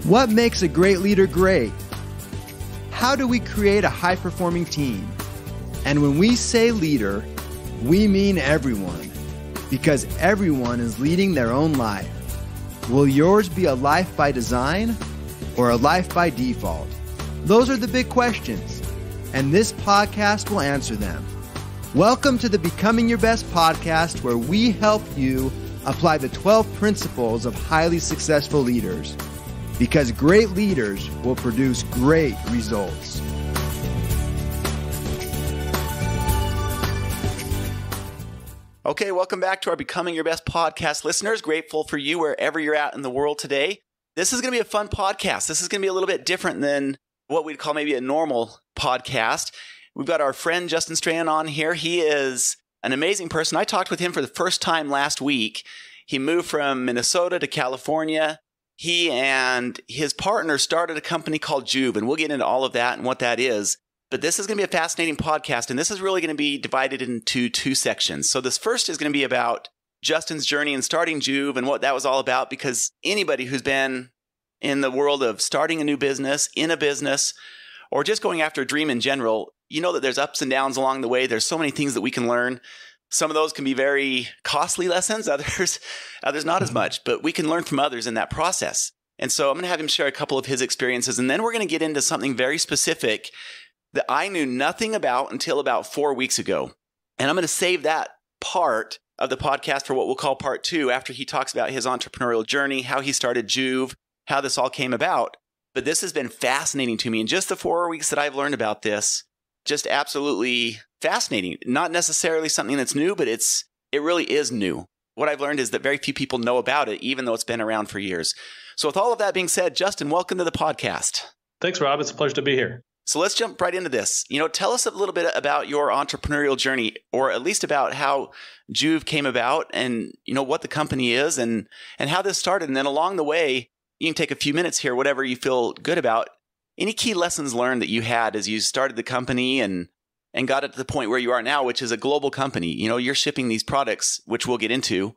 What makes a great leader great? How do we create a high-performing team? And when we say leader, we mean everyone, because everyone is leading their own life. Will yours be a life by design or a life by default? Those are the big questions, and this podcast will answer them. Welcome to the Becoming Your Best podcast, where we help you apply the 12 principles of highly successful leaders, because great leaders will produce great results. Okay, welcome back to our Becoming Your Best podcast, listeners. Grateful for you wherever you're at in the world today. This is going to be a fun podcast. This is going to be a little bit different than what we'd call maybe a normal podcast. We've got our friend Justin Strahan on here. He is an amazing person. I talked with him for the first time last week. He moved from Minnesota to California. He and his partner started a company called Joovv, and we'll get into all of that and what that is. But this is going to be a fascinating podcast, and this is really going to be divided into two sections. So this first is going to be about Justin's journey in starting Joovv and what that was all about, because anybody who's been in the world of starting a new business, in a business, or just going after a dream in general, you know that there's ups and downs along the way. There's so many things that we can learn. Some of those can be very costly lessons, others not as much, but we can learn from others in that process. And so I'm going to have him share a couple of his experiences, and then we're going to get into something very specific that I knew nothing about until about 4 weeks ago. And I'm going to save that part of the podcast for what we'll call part two, after he talks about his entrepreneurial journey, how he started Joovv, how this all came about. But this has been fascinating to me. In just the 4 weeks that I've learned about this, just absolutely fascinating. Not necessarily something that's new, but it really is new. What I've learned is that very few people know about it, even though it's been around for years. So with all of that being said, Justin, welcome to the podcast. Thanks, Rob. It's a pleasure to be here. So let's jump right into this. Tell us a little bit about your entrepreneurial journey, or at least about how Joovv came about, and what the company is, and how this started. And then along the way, you can take a few minutes here, whatever you feel good about. Any key lessons learned that you had as you started the company and got it to the point where you are now, which is a global company. You're shipping these products, which we'll get into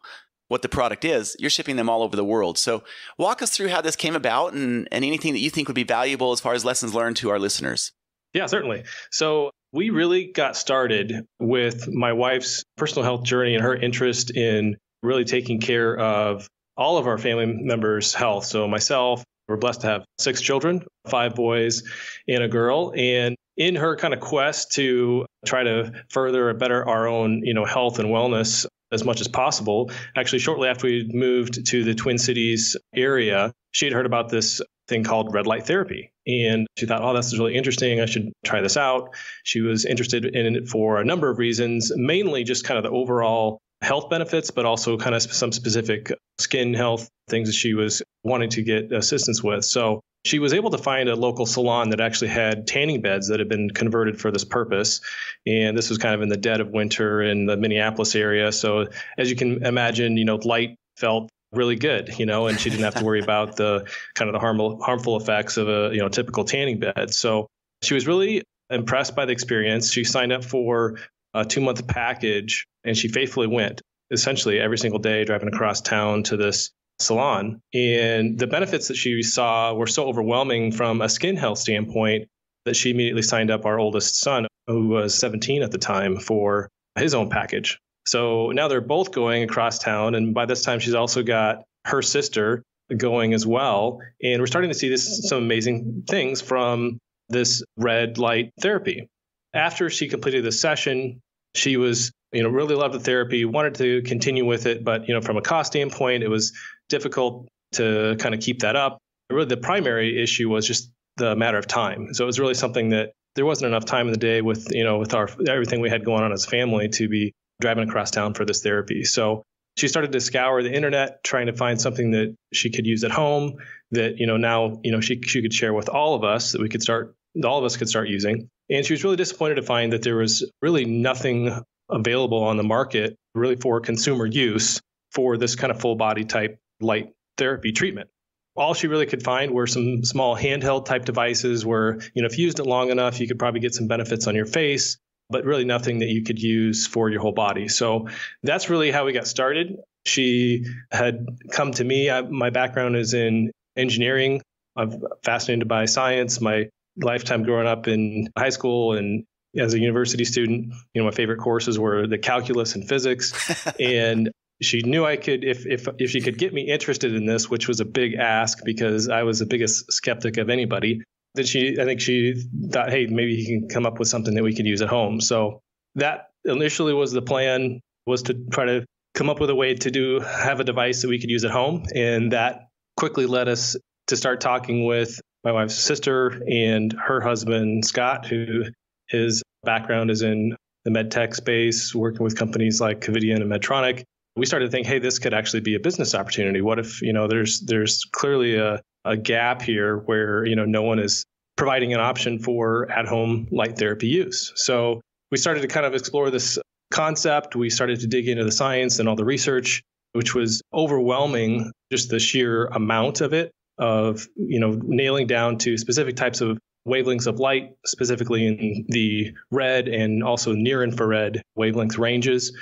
what the product is. You're shipping them all over the world. So walk us through how this came about and anything that you think would be valuable as far as lessons learned to our listeners. Yeah, certainly. So we really got started with my wife's personal health journey and her interest in really taking care of all of our family members' health. So myself, we're blessed to have 6 children, 5 boys and a girl. And in her kind of quest to try to further and better our own, health and wellness as much as possible, actually shortly after we moved to the Twin Cities area, she had heard about this thing called red light therapy. And she thought, oh, this is really interesting. I should try this out. She was interested in it for a number of reasons, mainly just kind of the overall health benefits, but also kind of some specific skin health things that she was wanting to get assistance with. So she was able to find a local salon that actually had tanning beds that had been converted for this purpose. And this was kind of in the dead of winter in the Minneapolis area. So as you can imagine, light felt really good, and she didn't have to worry about the kind of the harmful effects of a, typical tanning bed. So she was really impressed by the experience. She signed up for a 2-month package, and she faithfully went essentially every single day, driving across town to this salon. And the benefits that she saw were so overwhelming from a skin health standpoint that she immediately signed up our oldest son, who was 17 at the time, for his own package. So now they're both going across town. And by this time, she's also got her sister going as well. And we're starting to see some amazing things from this red light therapy. After she completed this session, she was, really loved the therapy, wanted to continue with it. But, from a cost standpoint, it was difficult to kind of keep that up. Really, the primary issue was just the matter of time. So it was really something that there wasn't enough time in the day with everything we had going on as a family to be driving across town for this therapy. So she started to scour the internet, trying to find something that she could use at home that, now, she could share with all of us, that all of us could start using. And she was really disappointed to find that there was really nothing available on the market really for consumer use for this kind of full body type light therapy treatment. All she really could find were some small handheld type devices where, if you used it long enough, you could probably get some benefits on your face, but really nothing that you could use for your whole body. So that's really how we got started. She had come to me. My background is in engineering. I'm fascinated by science. My lifetime growing up in high school and as a university student, my favorite courses were the calculus and physics. And she knew I could, if she could get me interested in this, which was a big ask because I was the biggest skeptic of anybody, I think she thought, hey, maybe he can come up with something that we could use at home. So that initially was the plan, was to try to come up with a way to have a device that we could use at home. And that quickly led us to start talking with my wife's sister and her husband, Scott, who his background is in the med tech space, working with companies like Covidien and Medtronic. We started to think, hey, this could actually be a business opportunity. What if, there's clearly a gap here where, no one is providing an option for at-home light therapy use. So we started to kind of explore this concept. We started to dig into the science and all the research, which was overwhelming, just the sheer amount of it, of, nailing down to specific types of wavelengths of light, specifically in the red and also near infrared wavelength ranges.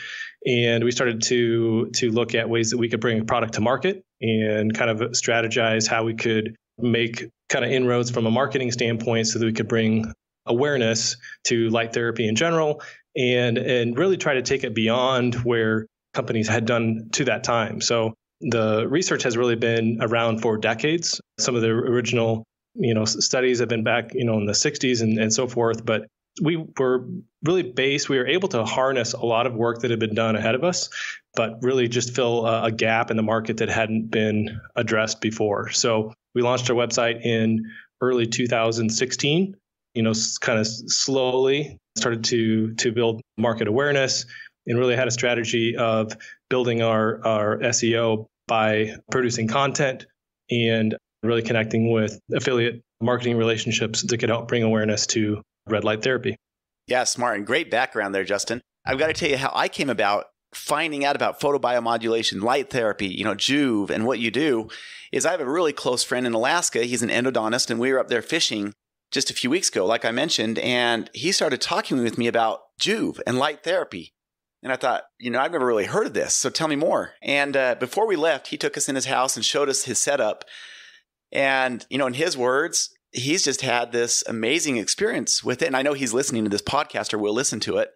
And we started to look at ways that we could bring a product to market and kind of strategize how we could make kind of inroads from a marketing standpoint so that we could bring awareness to light therapy in general and really try to take it beyond where companies had done to that time. So the research has really been around for decades. Some of the original studies have been back, in the 60s and so forth. But we were really we were able to harness a lot of work that had been done ahead of us, but really just fill a gap in the market that hadn't been addressed before. So we launched our website in early 2016, kind of slowly started to build market awareness and really had a strategy of building our SEO by producing content and really connecting with affiliate marketing relationships that could help bring awareness to red light therapy. Yeah, smart and great background there, Justin. I've got to tell you how I came about finding out about photobiomodulation, light therapy, Joovv, and what you do is I have a really close friend in Alaska. He's an endodontist, and we were up there fishing just a few weeks ago, like I mentioned, and he started talking with me about Joovv and light therapy. And I thought, I've never really heard of this, so tell me more. And before we left, he took us in his house and showed us his setup. And, in his words, he's just had this amazing experience with it. And I know he's listening to this podcast or will listen to it.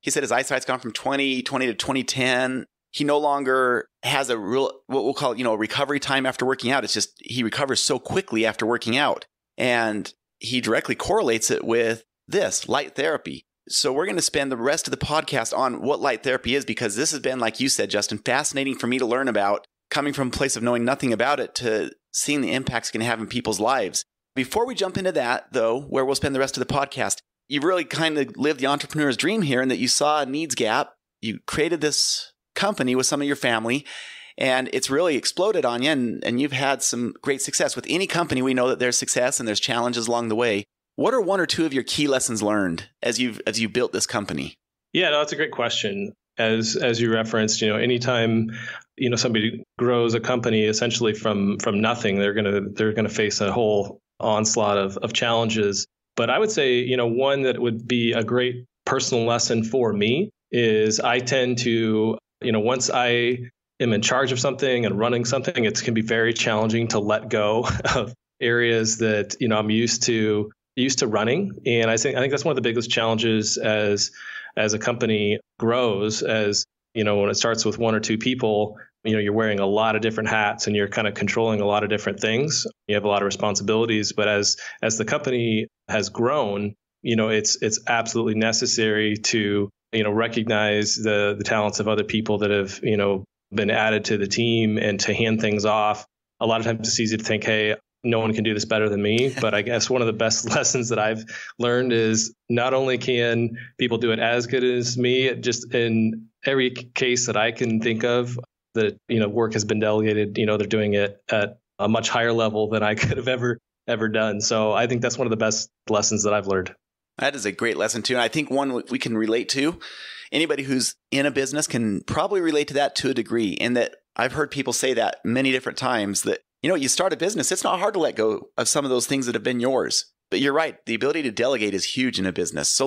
He said his eyesight's gone from 2020 to 2010. He no longer has a real, what we'll call it, recovery time after working out. It's just he recovers so quickly after working out. And he directly correlates it with this, light therapy. So we're going to spend the rest of the podcast on what light therapy is, because this has been, like you said, Justin, fascinating for me to learn about, coming from a place of knowing nothing about it to seeing the impacts it can have in people's lives. Before we jump into that, though, where we'll spend the rest of the podcast, you really kind of lived the entrepreneur's dream here in that you saw a needs gap. You created this company with some of your family, and it's really exploded on you, and you've had some great success. With any company, we know that there's success and there's challenges along the way. What are one or two of your key lessons learned as you built this company? Yeah, no, that's a great question. As you referenced, anytime somebody grows a company essentially from nothing, they're gonna face a whole onslaught of challenges. But I would say, one that would be a great personal lesson for me is I tend to, once I am in charge of something and running something, it can be very challenging to let go of areas that I'm used to running. And I think that's one of the biggest challenges as a company grows, as when it starts with one or two people, you're wearing a lot of different hats and you're kind of controlling a lot of different things. You have a lot of responsibilities, but as the company has grown, it's absolutely necessary to recognize the talents of other people that have been added to the team and to hand things off. A lot of times it's easy to think, hey, no one can do this better than me. But I guess one of the best lessons that I've learned is not only can people do it as good as me, just in every case that I can think of that, work has been delegated, they're doing it at a much higher level than I could have ever done. So I think that's one of the best lessons that I've learned. That is a great lesson too. And I think one we can relate to. Anybody who's in a business can probably relate to that to a degree. And that I've heard people say that many different times that, you start a business, it's not hard to let go of some of those things that have been yours. But you're right. The ability to delegate is huge in a business. So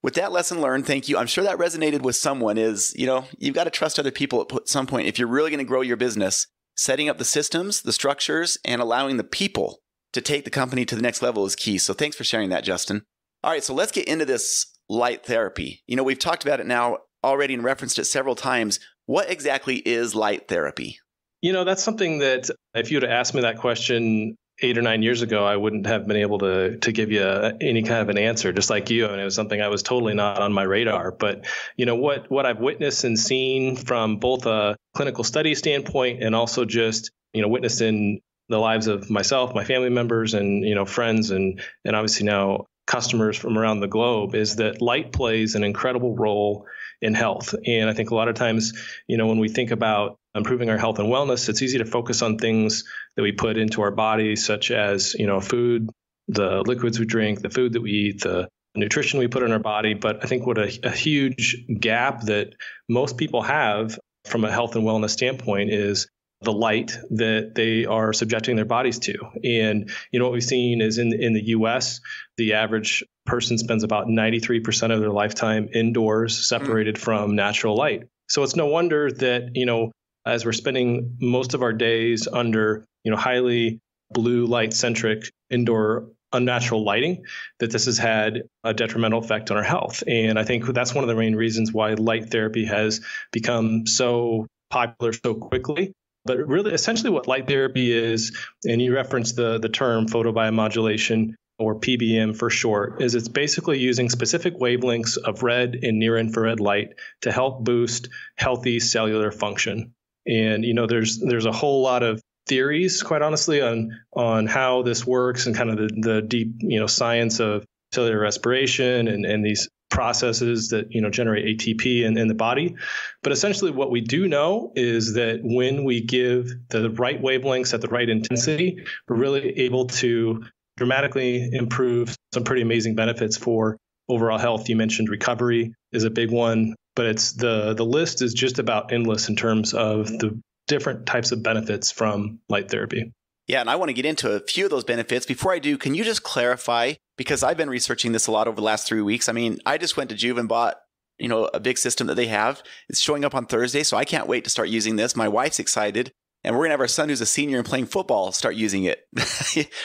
with that lesson learned, thank you. I'm sure that resonated with someone is, you've got to trust other people at some point. If you're really going to grow your business, setting up the systems, the structures, and allowing the people to take the company to the next level is key. So thanks for sharing that, Justin. All right, so let's get into this light therapy. We've talked about it now already and referenced it several times. What exactly is light therapy? That's something that if you would have asked me that question 8 or 9 years ago, I wouldn't have been able to give you any kind of an answer, just like you. And it was something I was totally not on my radar. But, what I've witnessed and seen from both a clinical study standpoint and also just, witnessed in the lives of myself, my family members, and, friends, and obviously now customers from around the globe, is that light plays an incredible role in health. And I think a lot of times, when we think about improving our health and wellness, it's easy to focus on things that we put into our body, such as, food, the liquids we drink, the food that we eat, the nutrition we put in our body. But I think what a huge gap that most people have from a health and wellness standpoint is the light that they are subjecting their bodies to. And, what we've seen is in the US, the average person spends about 93% of their lifetime indoors, separated from natural light. So it's no wonder that, as we're spending most of our days under, highly blue light centric indoor unnatural lighting, that this has had a detrimental effect on our health. And I think that's one of the main reasons why light therapy has become so popular so quickly. But really, essentially what light therapy is, and you referenced the term photobiomodulation, or PBM for short, is it's basically using specific wavelengths of red and near infrared light to help boost healthy cellular function. And, there's a whole lot of theories, quite honestly, on how this works and kind of the deep, science of cellular respiration and these processes that, generate ATP in the body. But essentially what we do know is that when we give the right wavelengths at the right intensity, we're really able to dramatically improve some pretty amazing benefits for overall health. You mentioned recovery is a big one, but it's the list is just about endless in terms of the different types of benefits from light therapy. Yeah, and I want to get into a few of those benefits. Before I do, can you just clarify, because I've been researching this a lot over the last 3 weeks. I mean, I just went to Joovv and bought, a big system that they have. It's showing up on Thursday, so I can't wait to start using this. My wife's excited, and we're going to have our son who's a senior and playing football start using it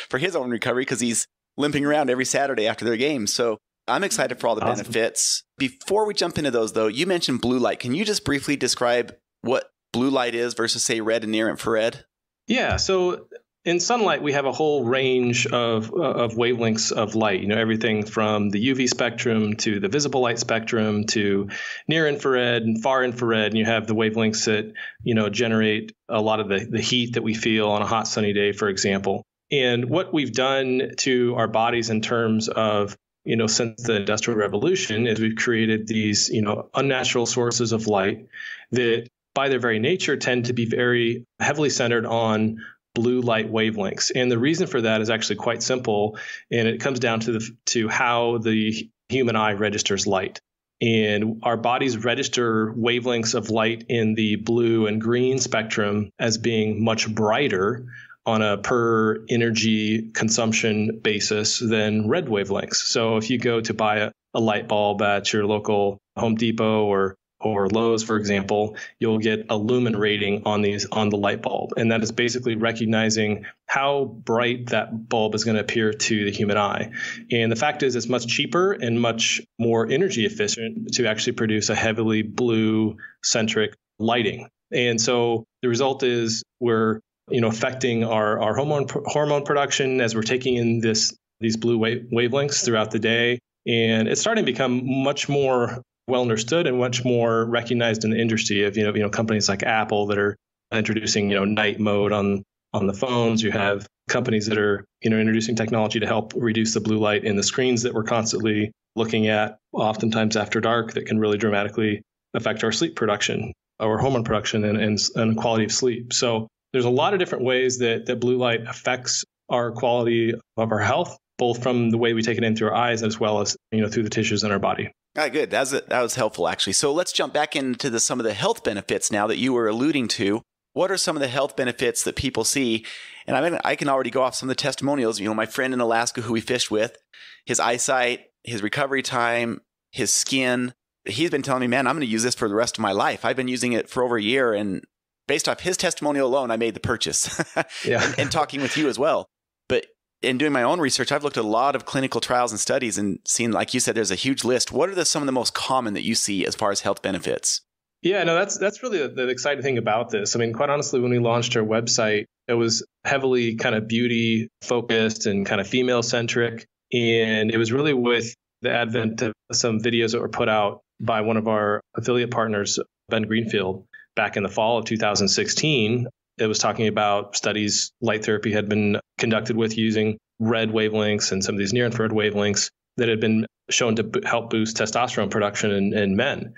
for his own recovery because he's limping around every Saturday after their games. So I'm excited for all the benefits. Before we jump into those, though, you mentioned blue light. Can you just briefly describe what blue light is versus, say, red and near infrared? Yeah, so in sunlight, we have a whole range of wavelengths of light, everything from the UV spectrum to the visible light spectrum to near infrared and far infrared. And you have the wavelengths that, generate a lot of the heat that we feel on a hot sunny day, for example. And what we've done to our bodies in terms of, since the Industrial Revolution is we've created these, unnatural sources of light that by their very nature tend to be very heavily centered on blue light wavelengths. And the reason for that is actually quite simple. And it comes down to how the human eye registers light. And our bodies register wavelengths of light in the blue and green spectrum as being much brighter on a per energy consumption basis than red wavelengths. So if you go to buy a light bulb at your local Home Depot or Lowe's, for example, you'll get a lumen rating on the light bulb. And that is basically recognizing how bright that bulb is going to appear to the human eye. And the fact is, it's much cheaper and much more energy efficient to actually produce a heavily blue centric lighting. And so the result is we're, affecting our hormone production as we're taking in these blue wavelengths throughout the day. And it's starting to become much more well understood and much more recognized in the industry of, companies like Apple that are introducing, night mode on the phones. You have companies that are, introducing technology to help reduce the blue light in the screens that we're constantly looking at, oftentimes after dark, that can really dramatically affect our sleep production, our hormone production and quality of sleep. So there's a lot of different ways that blue light affects our quality of our health, both from the way we take it in through our eyes as well as, through the tissues in our body. All right, good. That was helpful, actually. So let's jump back into some of the health benefits now that you were alluding to. What are some of the health benefits that people see? And I can already go off some of the testimonials. My friend in Alaska who we fished with, his eyesight, his recovery time, his skin, he's been telling me, man, I'm going to use this for the rest of my life. I've been using it for over a year and based off his testimonial alone, I made the purchase Yeah. and talking with you as well. But in doing my own research, I've looked at a lot of clinical trials and studies and seen, like you said, there's a huge list. What are some of the most common that you see as far as health benefits? Yeah, no, that's really the exciting thing about this. I mean, quite honestly, when we launched our website, it was heavily kind of beauty focused and kind of female centric. And it was really with the advent of some videos that were put out by one of our affiliate partners, Ben Greenfield, back in the fall of 2016. It was talking about studies light therapy had been conducted with using red wavelengths and some of these near infrared wavelengths that had been shown to help boost testosterone production in men.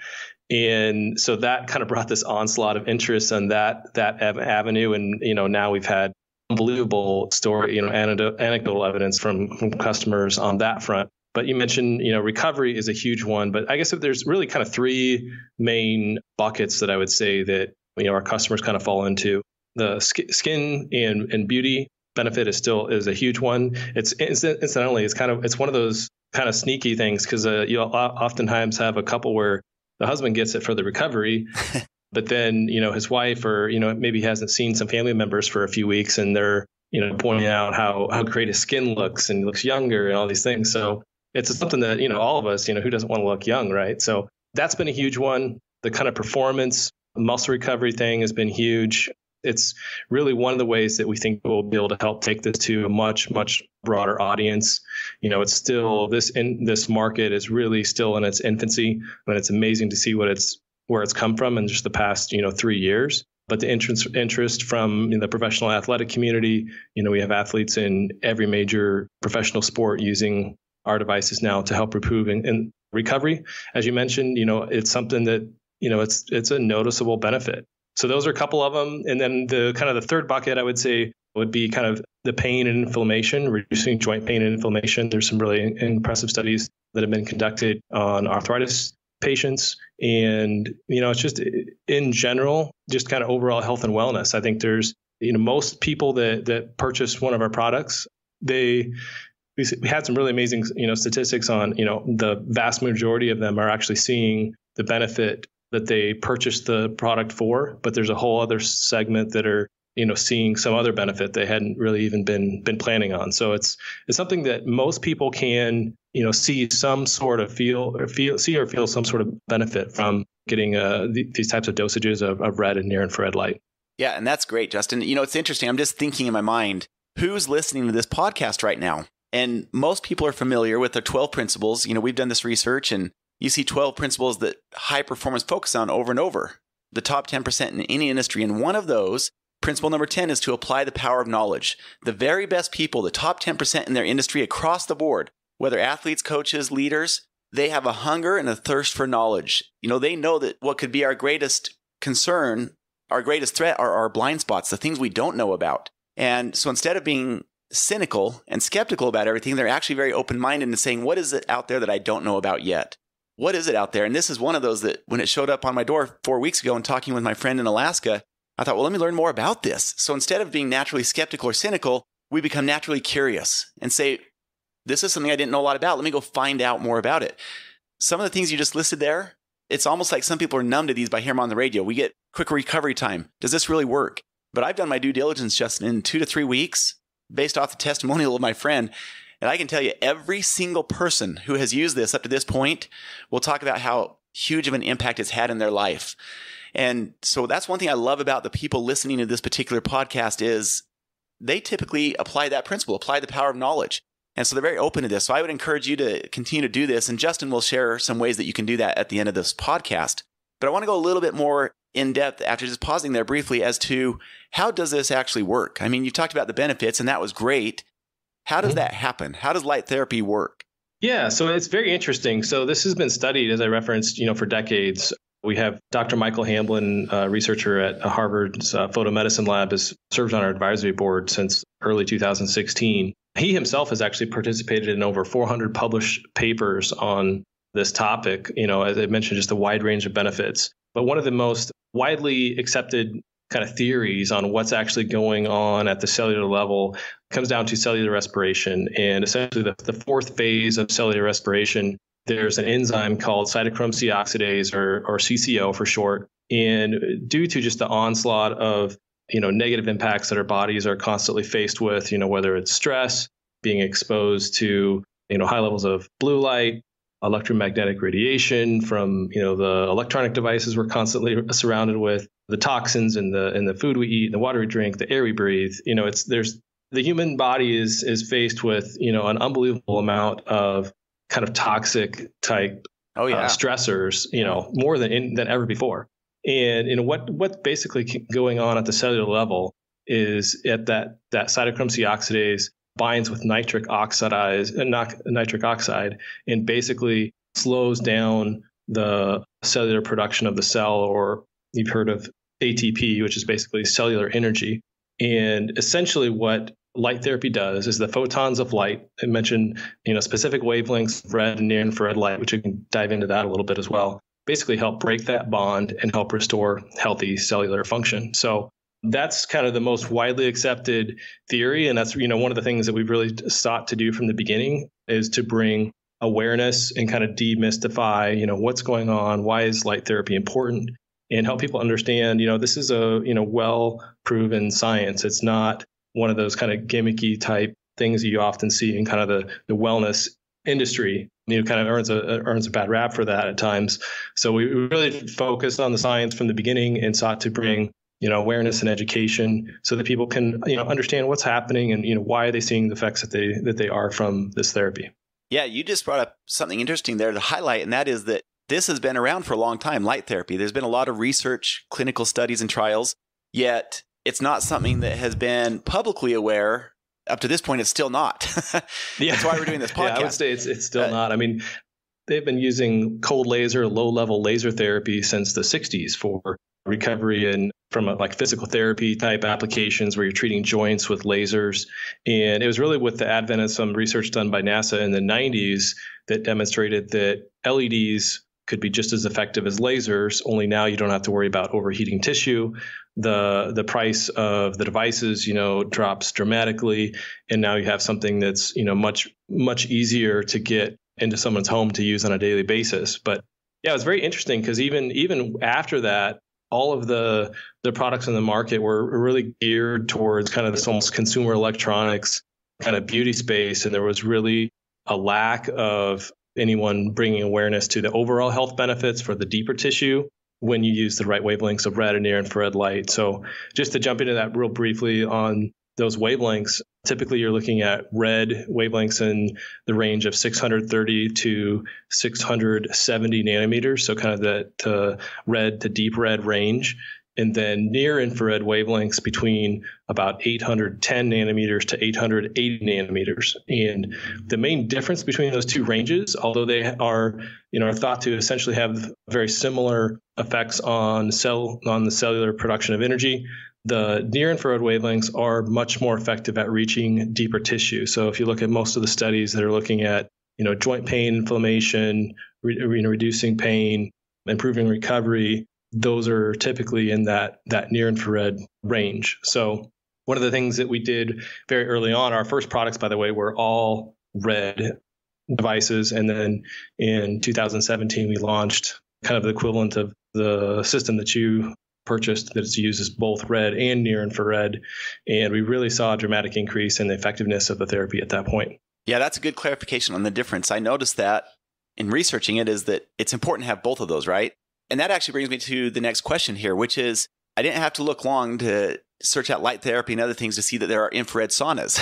And so that kind of brought this onslaught of interest on that avenue. And, now we've had unbelievable story, anecdotal evidence from customers on that front. But you mentioned, recovery is a huge one. But I guess if there's really kind of three main buckets that I would say that, our customers kind of fall into. The skin and beauty benefit is a huge one. Incidentally, it's one of those kind of sneaky things because you'll oftentimes have a couple where the husband gets it for the recovery, but then, his wife or, maybe hasn't seen some family members for a few weeks and they're, pointing out how great his skin looks and he looks younger and all these things. So it's something that, all of us, who doesn't want to look young, right? So that's been a huge one. The kind of performance muscle recovery thing has been huge. It's really one of the ways that we think we'll be able to help take this to a much, much broader audience. It's still this market is really still in its infancy, but it's amazing to see where it's come from in just the past, 3 years. But the interest from the professional athletic community, we have athletes in every major professional sport using our devices now to help improve in recovery. As you mentioned, it's something that, it's a noticeable benefit. So those are a couple of them. And then the kind of the third bucket, I would say, would be kind of the pain and inflammation, reducing joint pain and inflammation. There's some really impressive studies that have been conducted on arthritis patients. And, it's just in general, just kind of overall health and wellness. I think there's, most people that purchase one of our products, we had some really amazing, statistics on, the vast majority of them are actually seeing the benefit that they purchased the product for, but there's a whole other segment that are, seeing some other benefit they hadn't really even been planning on. So it's something that most people can, see some sort of feel some sort of benefit from getting these types of dosages of red and near infrared light. Yeah, and that's great, Justin. It's interesting. I'm just thinking in my mind, who's listening to this podcast right now? And most people are familiar with the 12 principles. We've done this research and you see 12 principles that high performance focus on over and over, the top 10% in any industry. And one of those, principle number 10, is to apply the power of knowledge. The very best people, the top 10% in their industry across the board, whether athletes, coaches, leaders, they have a hunger and a thirst for knowledge. They know that what could be our greatest concern, our greatest threat are our blind spots, the things we don't know about. And so instead of being cynical and skeptical about everything, they're actually very open-minded and saying, what is it out there that I don't know about yet? What is it out there? And this is one of those that when it showed up on my door 4 weeks ago and talking with my friend in Alaska, I thought, well, let me learn more about this. So instead of being naturally skeptical or cynical, we become naturally curious and say, this is something I didn't know a lot about. Let me go find out more about it. Some of the things you just listed there, it's almost like some people are numb to these by hearing them on the radio. We get quick recovery time. Does this really work? But I've done my due diligence just in 2 to 3 weeks based off the testimonial of my friend. And I can tell you every single person who has used this up to this point will talk about how huge of an impact it's had in their life. And so that's one thing I love about the people listening to this particular podcast is they typically apply that principle, apply the power of knowledge. And so they're very open to this. So I would encourage you to continue to do this. And Justin will share some ways that you can do that at the end of this podcast. But I want to go a little bit more in depth after just pausing there briefly as to how does this actually work? I mean, you talked about the benefits and that was great. How does that happen? How does light therapy work? Yeah, so it's very interesting. So this has been studied, as I referenced, for decades. We have Dr. Michael Hamblin, researcher at Harvard's photomedicine lab, has served on our advisory board since early 2016. He himself has actually participated in over 400 published papers on this topic, as I mentioned, just a wide range of benefits. But one of the most widely accepted kind of theories on what's actually going on at the cellular level comes down to cellular respiration. And essentially the fourth phase of cellular respiration, there's an enzyme called cytochrome C oxidase or CCO for short. And due to just the onslaught of, negative impacts that our bodies are constantly faced with, whether it's stress, being exposed to, high levels of blue light, electromagnetic radiation from, the electronic devices we're constantly surrounded with, the toxins in the food we eat, the water we drink, the air we breathe. The human body is faced with, an unbelievable amount of kind of toxic type stressors, more than ever before. And what's basically going on at the cellular level is at that cytochrome C oxidase binds with nitric oxide and basically slows down the cellular production of the cell, or you've heard of ATP, which is basically cellular energy. And essentially what light therapy does is the photons of light, I mentioned, specific wavelengths of red and near infrared light, which we can dive into that a little bit as well, basically help break that bond and help restore healthy cellular function. So that's kind of the most widely accepted theory. And that's, one of the things that we've really sought to do from the beginning is to bring awareness and kind of demystify, what's going on, why is light therapy important, and help people understand, this is a, well-proven science. It's not one of those kind of gimmicky type things that you often see in kind of the wellness industry. Kind of earns a bad rap for that at times. So we really focused on the science from the beginning and sought to bring, awareness and education so that people can, understand what's happening and, why are they seeing the effects that they are from this therapy. Yeah, you just brought up something interesting there to highlight, and that is that this has been around for a long time, light therapy. There's been a lot of research, clinical studies and trials, yet it's not something that has been publicly aware. Up to this point, it's still not. That's why we're doing this podcast. Yeah, I would say it's still not. I mean, they've been using cold laser, low-level laser therapy since the 60s for recovery and from like physical therapy type applications where you're treating joints with lasers. And it was really with the advent of some research done by NASA in the 90s that demonstrated that LEDs could be just as effective as lasers, only now you don't have to worry about overheating tissue. The price of the devices, drops dramatically. And now you have something that's, much easier to get into someone's home to use on a daily basis. But yeah, it was very interesting because even after that, all of the products in the market were really geared towards kind of this almost consumer electronics kind of beauty space. And there was really a lack of anyone bringing awareness to the overall health benefits for the deeper tissue when you use the right wavelengths of red and near infrared light. So just to jump into that real briefly on those wavelengths, typically you're looking at red wavelengths in the range of 630 to 670 nanometers. So kind of that red to deep red range. And then near infrared wavelengths between about 810 nanometers to 880 nanometers. And the main difference between those two ranges, although they are thought to essentially have very similar effects on the cellular production of energy, the near infrared wavelengths are much more effective at reaching deeper tissue. So if you look at most of the studies that are looking at, joint pain, inflammation, reducing pain, improving recovery, those are typically in that near infrared range. So one of the things that we did very early on, our first products, by the way, were all red devices. And then in 2017, we launched kind of the equivalent of the system that you purchased that uses both red and near infrared. And we really saw a dramatic increase in the effectiveness of the therapy at that point. Yeah, that's a good clarification on the difference. I noticed that in researching it is that it's important to have both of those, right? And that actually brings me to the next question here, which is, I didn't have to look long to search out light therapy and other things to see that there are infrared saunas.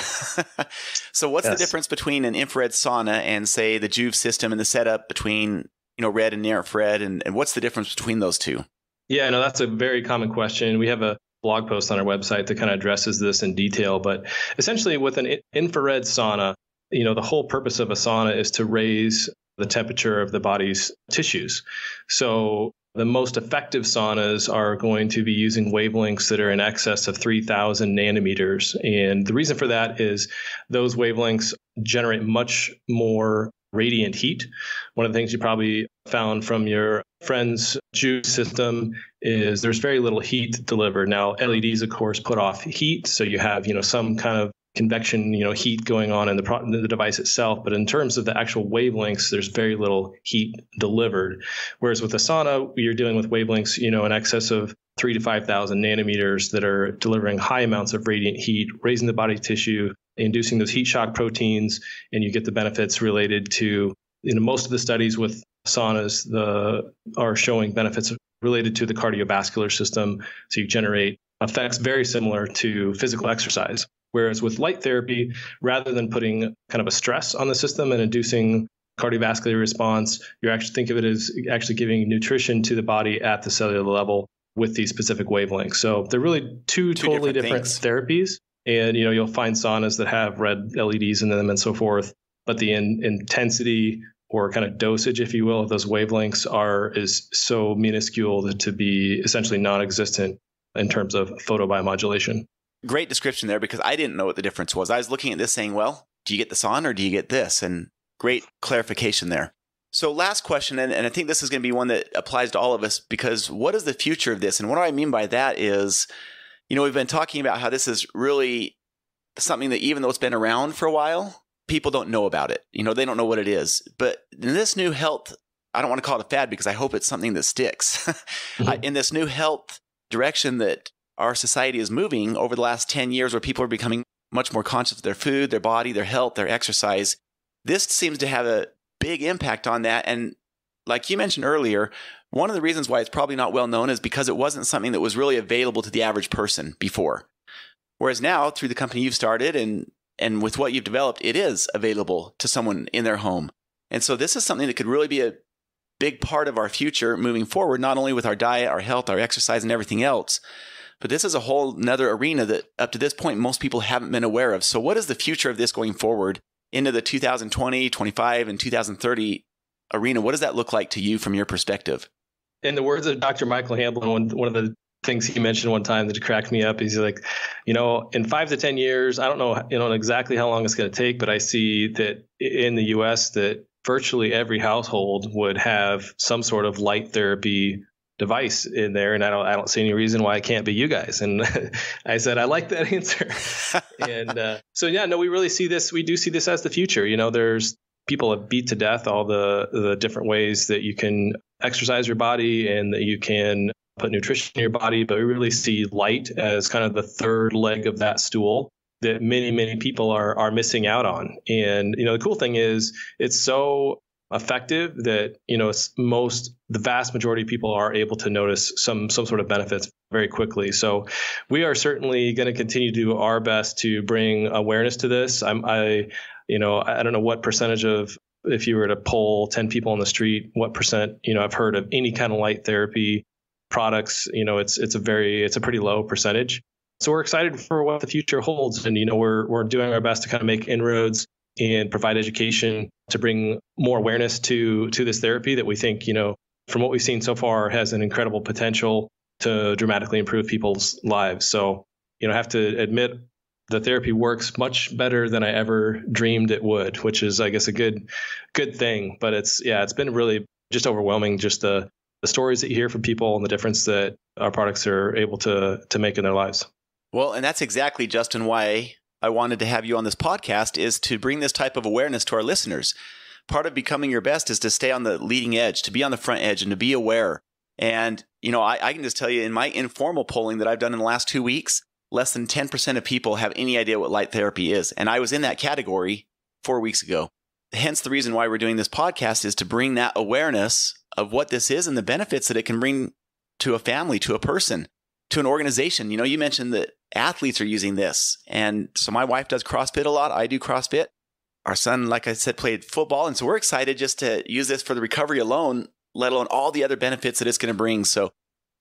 So what's the difference between an infrared sauna and, say, the Joovv system and the setup between, red and near infrared? And what's the difference between those two? Yeah, no, that's a very common question. We have a blog post on our website that kind of addresses this in detail. But essentially with an infrared sauna, the whole purpose of a sauna is to raise the temperature of the body's tissues. So the most effective saunas are going to be using wavelengths that are in excess of 3,000 nanometers. And the reason for that is those wavelengths generate much more radiant heat. One of the things you probably found from your friend's Joovv system is there's very little heat delivered. Now, LEDs, of course, put off heat. So you have, some kind of convection, heat going on in the device itself. But in terms of the actual wavelengths, there's very little heat delivered. Whereas with the sauna, you're dealing with wavelengths, in excess of 3,000 to 5,000 nanometers that are delivering high amounts of radiant heat, raising the body tissue, inducing those heat shock proteins, and you get the benefits related to, most of the studies with saunas are showing benefits related to the cardiovascular system. So you generate effects very similar to physical exercise. Whereas with light therapy, rather than putting kind of a stress on the system and inducing cardiovascular response, you actually think of it as actually giving nutrition to the body at the cellular level with these specific wavelengths. So they're really two totally different therapies. And, you'll find saunas that have red LEDs in them and so forth. But the intensity or kind of dosage, if you will, of those wavelengths is so minuscule to be essentially non-existent in terms of photobiomodulation. Great description there, because I didn't know what the difference was. I was looking at this saying, well, do you get this on or do you get this? And great clarification there. So last question, and I think this is going to be one that applies to all of us, because what is the future of this? And what I mean by that is, we've been talking about how this is really something that even though it's been around for a while, people don't know about it. They don't know what it is. But in this new health, I don't want to call it a fad because I hope it's something that sticks. Mm-hmm. In this new health direction that our society is moving over the last 10 years, where people are becoming much more conscious of their food, their body, their health, their exercise, this seems to have a big impact on that. And like you mentioned earlier, one of the reasons why it's probably not well known is because it wasn't something that was really available to the average person before. Whereas now, through the company you've started and with what you've developed, it is available to someone in their home. And so this is something that could really be a big part of our future moving forward, not only with our diet, our health, our exercise, and everything else, but this is a whole nother arena that up to this point, most people haven't been aware of. So what is the future of this going forward into the 2020, 25, and 2030 arena? What does that look like to you from your perspective? In the words of Dr. Michael Hamblin, one of the things he mentioned one time that cracked me up, he's like, in 5 to 10 years, I don't know, exactly how long it's going to take, but I see that in the US that virtually every household would have some sort of light therapy device in there, and I don't see any reason why it can't be you guys. And I said, I like that answer. And so yeah, no, we really see this. We do see this as the future. There's people have beat to death all the different ways that you can exercise your body and that you can put nutrition in your body, but we really see light as kind of the third leg of that stool that many people are missing out on. And the cool thing is it's so effective that the vast majority of people are able to notice some sort of benefits very quickly. So we are certainly going to continue to do our best to bring awareness to this. I don't know what percentage of, if you were to poll 10 people on the street, what percent I've heard of any kind of light therapy products. It's a pretty low percentage. So we're excited for what the future holds, and we're doing our best to kind of make inroads and provide education to bring more awareness to this therapy that we think, from what we've seen so far, has an incredible potential to dramatically improve people's lives. So, I have to admit the therapy works much better than I ever dreamed it would, which is, I guess, a good thing. But it's been really just overwhelming, just the stories that you hear from people and the difference that our products are able to make in their lives. Well, and that's exactly, Justin, why I wanted to have you on this podcast, is to bring this type of awareness to our listeners. Part of becoming your best is to stay on the leading edge, to be on the front edge, and to be aware. And, I can just tell you in my informal polling that I've done in the last 2 weeks, less than 10% of people have any idea what light therapy is. And I was in that category 4 weeks ago. Hence the reason why we're doing this podcast is to bring that awareness of what this is and the benefits that it can bring to a family, to a person, to an organization. You mentioned that athletes are using this. And so my wife does CrossFit a lot. I do CrossFit. Our son, like I said, played football. And so we're excited just to use this for the recovery alone, let alone all the other benefits that it's going to bring. So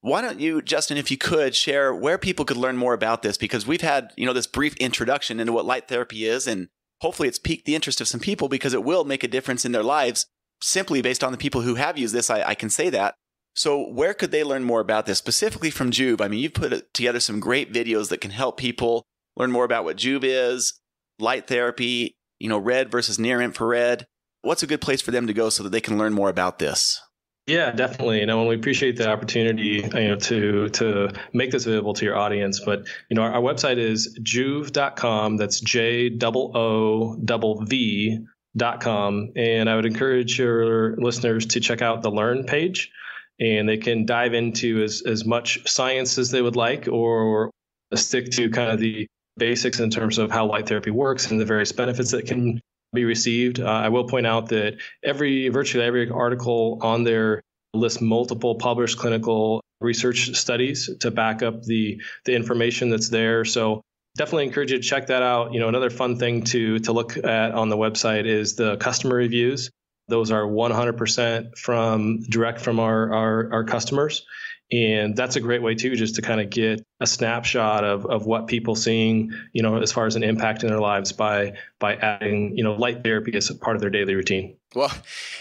why don't you, Justin, if you could, share where people could learn more about this? Because we've had, this brief introduction into what light therapy is, and hopefully it's piqued the interest of some people because it will make a difference in their lives simply based on the people who have used this. I can say that. So where could they learn more about this, specifically from Joovv? I mean, you've put together some great videos that can help people learn more about what Joovv is, light therapy, red versus near infrared. What's a good place for them to go so that they can learn more about this? Yeah, definitely. And we appreciate the opportunity, to make this available to your audience. But, our website is joovv.com. That's JOOVV.com. And I would encourage your listeners to check out the Learn page, and they can dive into as much science as they would like, or stick to kind of the basics in terms of how light therapy works and the various benefits that can be received. I will point out that virtually every article on there lists multiple published clinical research studies to back up the information that's there. So definitely encourage you to check that out. Another fun thing to look at on the website is the customer reviews. Those are 100% direct from our customers. And that's a great way too, just to kind of get a snapshot of what people seeing, as far as an impact in their lives by adding, light therapy as a part of their daily routine. Well,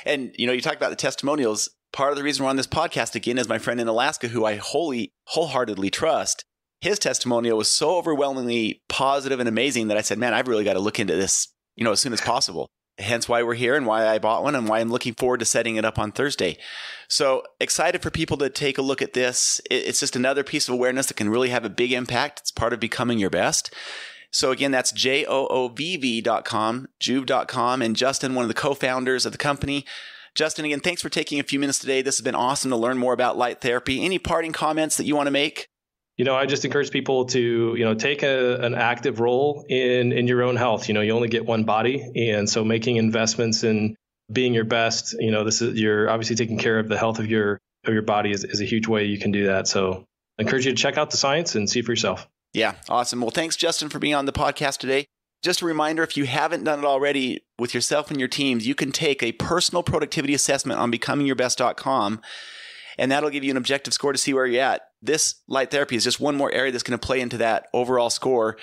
and you talk about the testimonials. Part of the reason we're on this podcast again is my friend in Alaska, who I wholeheartedly trust. His testimonial was so overwhelmingly positive and amazing that I said, man, I've really got to look into this, as soon as possible. Hence why we're here and why I bought one and why I'm looking forward to setting it up on Thursday. So excited for people to take a look at this. It's just another piece of awareness that can really have a big impact. It's part of becoming your best. So again, that's JOOVV.com, joovv.com, and Justin, one of the co-founders of the company. Justin, again, thanks for taking a few minutes today. This has been awesome to learn more about light therapy. Any parting comments that you want to make? I just encourage people to, take an active role in your own health. You only get one body. And so making investments in being your best, you're obviously taking care of the health of your body is a huge way you can do that. So I encourage you to check out the science and see for yourself. Yeah. Awesome. Well, thanks, Justin, for being on the podcast today. Just a reminder, if you haven't done it already with yourself and your teams, you can take a personal productivity assessment on becomingyourbest.com. And that'll give you an objective score to see where you're at. This light therapy is just one more area that's going to play into that overall score.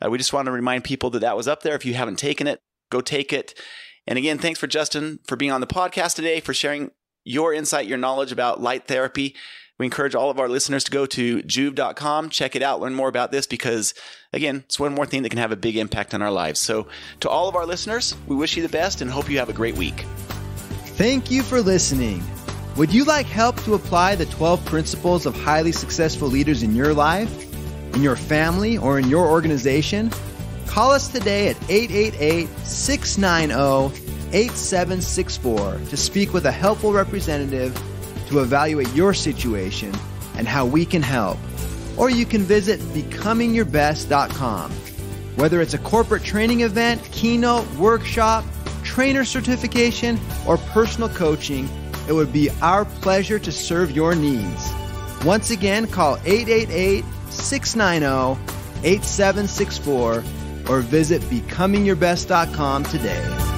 We just want to remind people that was up there. If you haven't taken it, go take it. And again, thanks for Justin for being on the podcast today, for sharing your insight, your knowledge about light therapy. We encourage all of our listeners to go to joovv.com, check it out, learn more about this, because again, it's one more thing that can have a big impact on our lives. So to all of our listeners, we wish you the best and hope you have a great week. Thank you for listening. Would you like help to apply the 12 principles of highly successful leaders in your life, in your family, or in your organization? Call us today at 888-690-8764 to speak with a helpful representative to evaluate your situation and how we can help. Or you can visit becomingyourbest.com. Whether it's a corporate training event, keynote, workshop, trainer certification, or personal coaching, it would be our pleasure to serve your needs. Once again, call 888-690-8764 or visit becomingyourbest.com today.